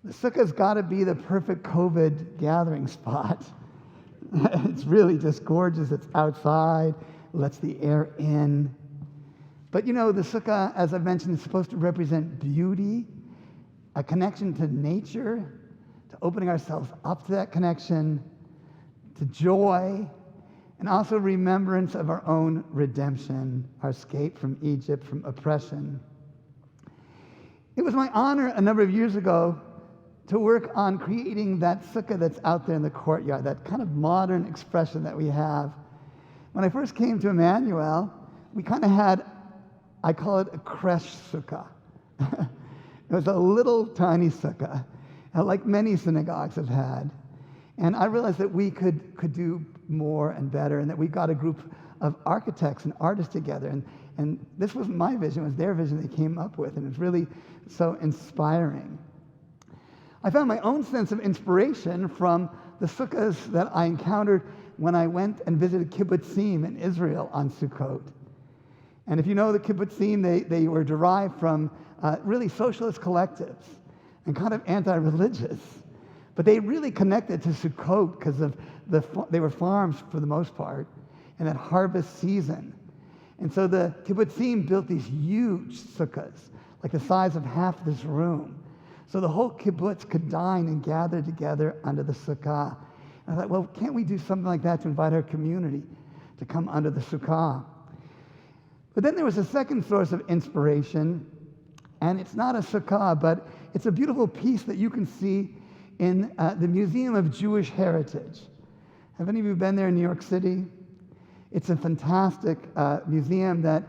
The sukkah's got to be the perfect COVID gathering spot. It's really just gorgeous. It's outside, lets the air in. But the sukkah, as I've mentioned, is supposed to represent beauty, a connection to nature, to opening ourselves up to that connection, to joy, and also remembrance of our own redemption, our escape from Egypt, from oppression. It was my honor a number of years ago to work on creating that sukkah that's out there in the courtyard, that kind of modern expression that we have. When I first came to Emanu-El, we kind of had, I call it a creche sukkah. It was a little tiny sukkah, like many synagogues have had. And I realized that we could do more and better, and that we got a group of architects and artists together. And this wasn't my vision, it was their vision they came up with, and it was really so inspiring. I found my own sense of inspiration from the sukkahs that I encountered when I went and visited kibbutzim in Israel on Sukkot. And if you know the kibbutzim, they were derived from really socialist collectives and kind of anti-religious. But they really connected to Sukkot because of they were farms for the most part, and that harvest season. And so the kibbutzim built these huge sukkahs, like the size of half this room. So the whole kibbutz could dine and gather together under the sukkah. And I thought, well, can't we do something like that to invite our community to come under the sukkah? But then there was a second source of inspiration, and it's not a sukkah, but it's a beautiful piece that you can see in the Museum of Jewish Heritage. Have any of you been there in New York City? It's a fantastic museum that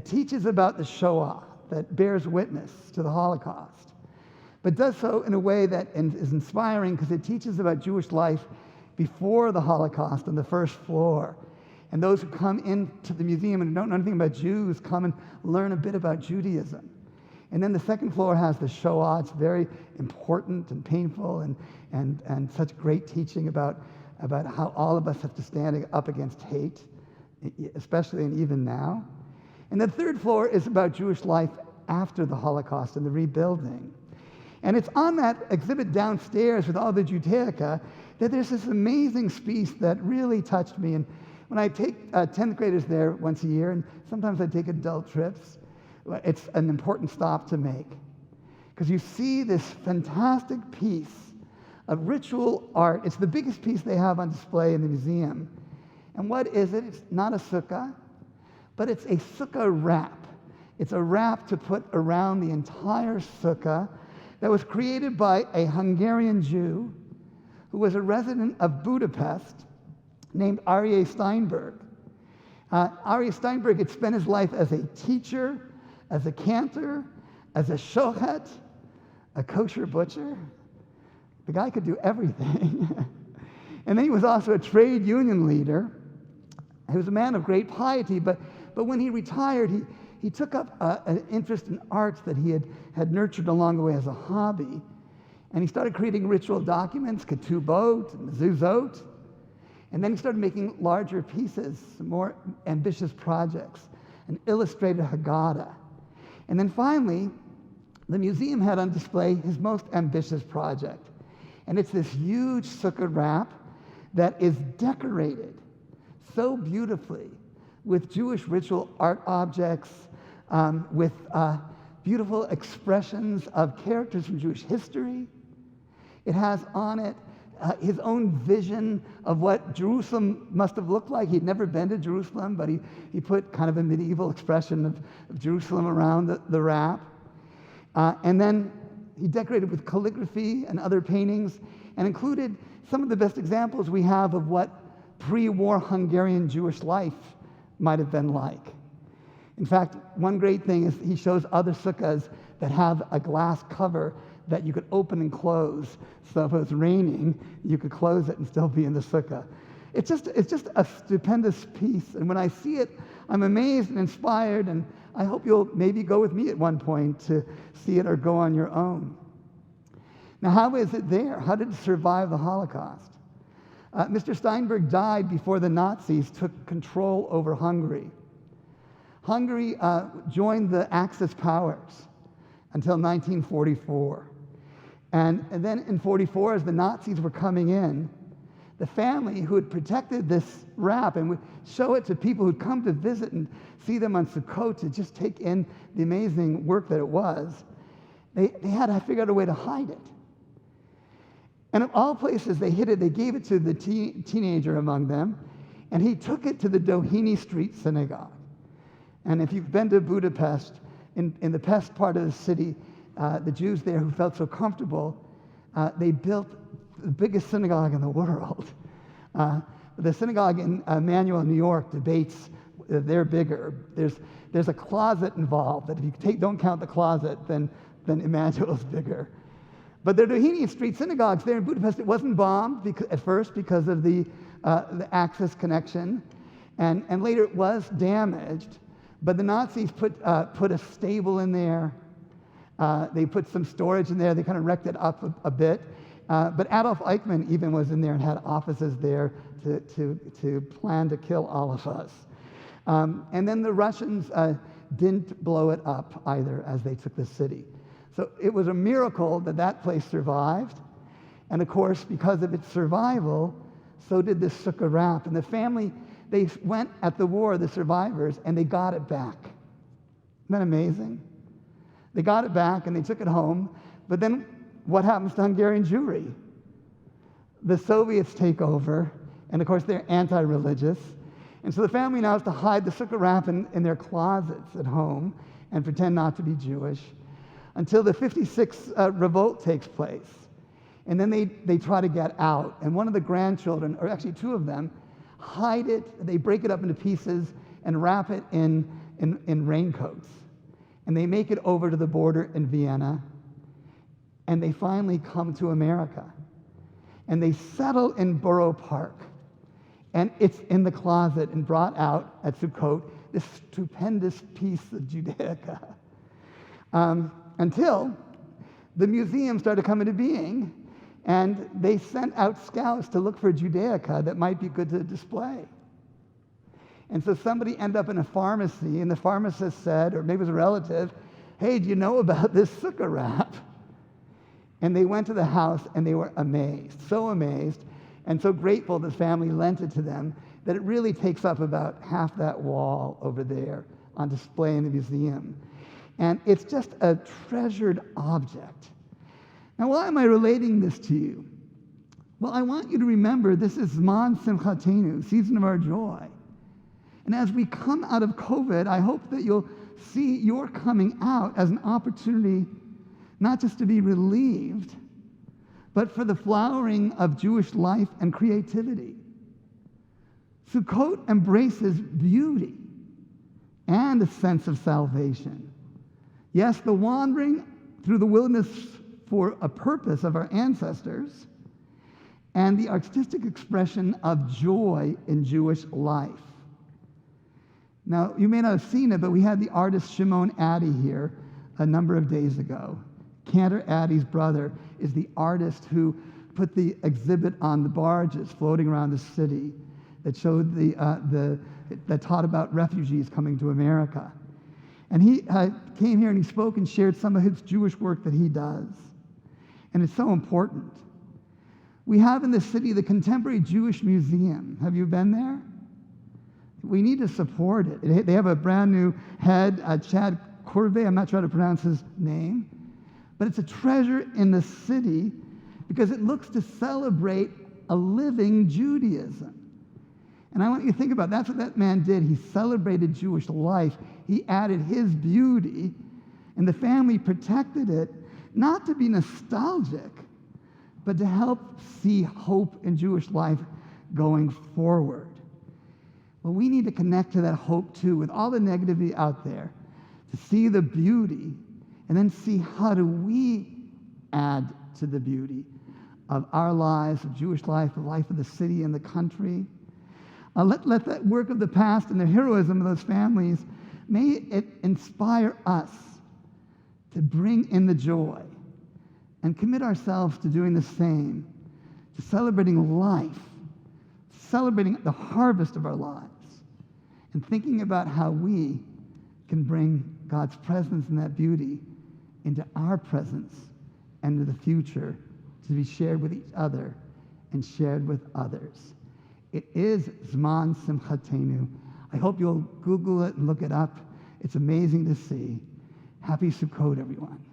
teaches about the Shoah, that bears witness to the Holocaust, but does so in a way that is inspiring because it teaches about Jewish life before the Holocaust on the first floor. And those who come into the museum and don't know anything about Jews come and learn a bit about Judaism. And then the second floor has the Shoah. It's very important and painful and such great teaching about how all of us have to stand up against hate, especially and even now. And the third floor is about Jewish life after the Holocaust and the rebuilding. And it's on that exhibit downstairs with all the Judaica that there's this amazing piece that really touched me. And when I take 10th graders there once a year, and sometimes I take adult trips, it's an important stop to make. Because you see this fantastic piece of ritual art. It's the biggest piece they have on display in the museum. And what is it? It's not a sukkah, but it's a sukkah wrap. It's a wrap to put around the entire sukkah that was created by a Hungarian Jew who was a resident of Budapest named Aryeh Steinberg. Aryeh Steinberg had spent his life as a teacher, as a cantor, as a shochet, a kosher butcher. The guy could do everything. And then he was also a trade union leader. He was a man of great piety, but when he retired, he took up an interest in arts that he had nurtured along the way as a hobby. And he started creating ritual documents, ketubot, mezuzot. And then he started making larger pieces, some more ambitious projects, an illustrated Haggadah. And then finally, the museum had on display his most ambitious project. And it's this huge sukkah wrap that is decorated so beautifully with Jewish ritual art objects, with beautiful expressions of characters from Jewish history. It has on it his own vision of what Jerusalem must have looked like. He'd never been to Jerusalem, but he put kind of a medieval expression of Jerusalem around the wrap. And then he decorated with calligraphy and other paintings and included some of the best examples we have of what pre-war Hungarian Jewish life might have been like. In fact, one great thing is he shows other sukkahs that have a glass cover that you could open and close. So if it was raining, you could close it and still be in the sukkah. It's just a stupendous piece. And when I see it, I'm amazed and inspired, and I hope you'll maybe go with me at one point to see it or go on your own. Now, how is it there? How did it survive the Holocaust? Mr. Steinberg died before the Nazis took control over Hungary. Hungary joined the Axis powers until 1944. And then in 44, as the Nazis were coming in, the family who had protected this wrap and would show it to people who'd come to visit and see them on Sukkot to just take in the amazing work that it was, they had to figure out a way to hide it. And of all places they hid it, they gave it to the teenager among them, and he took it to the Doheny Street Synagogue. And if you've been to Budapest, in the Pest part of the city, the Jews there who felt so comfortable, they built the biggest synagogue in the world. The synagogue in Emanu-El, New York, debates they're bigger. There's a closet involved that if you don't count the closet, then Emanu-El is bigger. But the Doheny Street synagogues there in Budapest, it wasn't bombed at first because of the Axis connection, and later it was damaged. But the Nazis put a stable in there. They put some storage in there. They kind of wrecked it up a bit. But Adolf Eichmann even was in there and had offices there to plan to kill all of us. And then the Russians didn't blow it up either as they took the city. So it was a miracle that that place survived. And of course, because of its survival, so did this sukkah wrap. And the family, they went at the war, the survivors, and they got it back. Isn't that amazing? They got it back and they took it home. But then what happens to Hungarian Jewry? The Soviets take over, and of course they're anti-religious. And so the family now has to hide the sukkah wrap in their closets at home and pretend not to be Jewish until the 56 revolt takes place. And then they try to get out. And one of the grandchildren, or actually two of them, hide it, they break it up into pieces and wrap it in raincoats. And they make it over to the border in Vienna. And they finally come to America. And they settle in Borough Park. And it's in the closet and brought out at Sukkot, this stupendous piece of Judaica. Until the museum started coming to being, and they sent out scouts to look for Judaica that might be good to display. And so somebody ended up in a pharmacy, and the pharmacist said, or maybe it was a relative, hey, do you know about this sukkah wrap? And they went to the house, and they were amazed, and so grateful the family lent it to them that it really takes up about half that wall over there on display in the museum. And it's just a treasured object. Now, why am I relating this to you? Well, I want you to remember this is Zman Simchateinu, season of our joy. And as we come out of COVID, I hope that you'll see your coming out as an opportunity not just to be relieved, but for the flowering of Jewish life and creativity. Sukkot embraces beauty and a sense of salvation. Yes, the wandering through the wilderness for a purpose of our ancestors, and the artistic expression of joy in Jewish life. Now, you may not have seen it, but we had the artist Shimon Addy here a number of days ago. Cantor Addy's brother is the artist who put the exhibit on the barges floating around the city that showed that taught about refugees coming to America. And he came here and he spoke and shared some of his Jewish work that he does. And it's so important. We have in the city the Contemporary Jewish Museum. Have you been there? We need to support it. They have a brand new head, Chad Corvey. I'm not trying to pronounce his name. But it's a treasure in the city because it looks to celebrate a living Judaism. And I want you to think about that's what that man did. He celebrated Jewish life. He added his beauty, and the family protected it, not to be nostalgic, but to help see hope in Jewish life going forward. Well, we need to connect to that hope too, with all the negativity out there, to see the beauty, and then see how do we add to the beauty of our lives, of Jewish life, the life of the city and the country. Let that work of the past and the heroism of those families, may it inspire us to bring in the joy and commit ourselves to doing the same, to celebrating life, celebrating the harvest of our lives, and thinking about how we can bring God's presence and that beauty into our presence and to the future to be shared with each other and shared with others. It is Zman Simchateinu. I hope you'll Google it and look it up. It's amazing to see. Happy Sukkot, everyone.